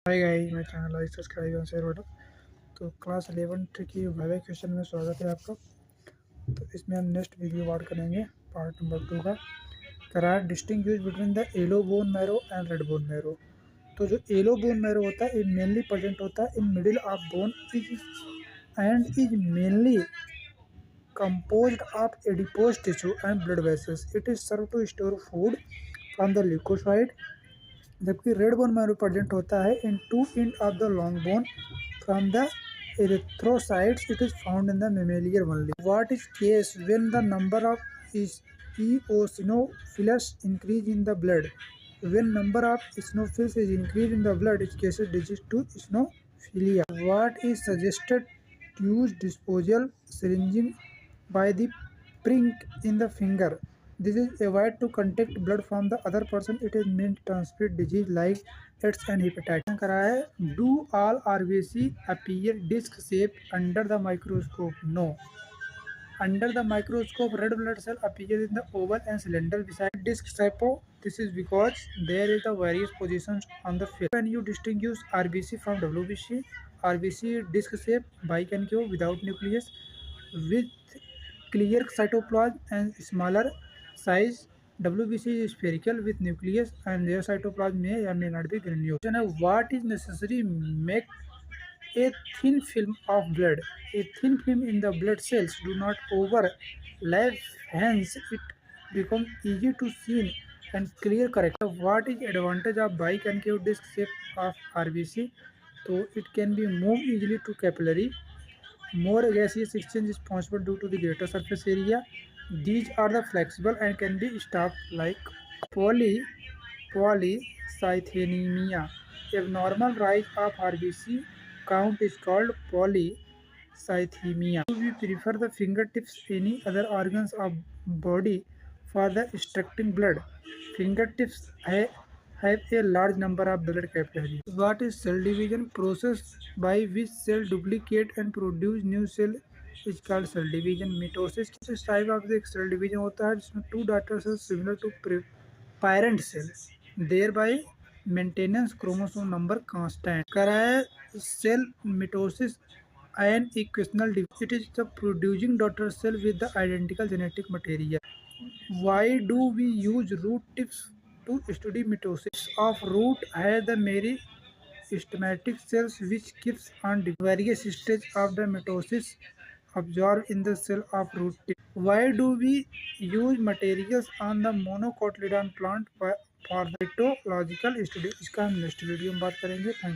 Hi guys, मेरे channel like subscribe और share button. तो क्लास 11 की वाइवा क्वेश्चन में स्वागत है आपका। तो इसमें हम नेक्स्ट वीडियो बात करेंगे पार्ट नंबर 2 का। करा distinguish between the yellow bone marrow and red bone marrow. तो जो येलो बोन मैरो होता है, ये मेनली प्रेजेंट होता है in middle of bone is mainly composed of adipose tissue and blood vessels. It is served to store food from the leukocyte, जबकि red bone marrow present होता है in two end of the long bone from the erythrocytes. It is found in the mammalian only. What is case when the number of eosinophils increase in the blood? When number of eosinophils is increased in the blood, it cases disease to eosinophilia. What is suggested to use disposable syringing by the prick in the finger? This is avoid to contact blood from the other person. It is meant to transmit disease like AIDS and hepatitis. करा है, do all RBC appear disc shape under the microscope? No. Under the microscope, red blood cell appear in the oval and cylinder beside disc shape. This is because there is the various positions on the film. When you distinguish RBC from WBC, RBC disc shape, biconcave without nucleus, with clear cytoplasm and smaller size. WBC is spherical with nucleus and their cytoplasm may or may not be granular. What is necessary make a thin film of blood? A thin film in the blood cells do not overlap, hence it becomes easy to see and clear correct. What is advantage of biconcave disc shape of RBC? So it can be moved easily to capillary. More gaseous exchange is possible due to the greater surface area. These are the flexible and can be stopped like polycythemia. Abnormal rise of RBC count is called polycythemia. Do we prefer the fingertips any other organs of body for the extracting blood? Fingertips have a large number of blood capillaries. What is cell division? Process by which cell duplicate and produce new cell is called cell division. Mitosis is type of एक cell division होता है जिसमें two daughter cells similar to parent cell, thereby maintenance chromosome number constant. कराए cell mitosis and equational division. It is the producing daughter cell with the identical genetic material. Why do we use root tips to study mitosis? Of root has the meristematic cells which keeps on various stages of the mitosis absorbed in the cell of root tip. Why do we use materials on the monocotyledon plant for the cytological study? इसका हम next video में बात करेंगे। Thank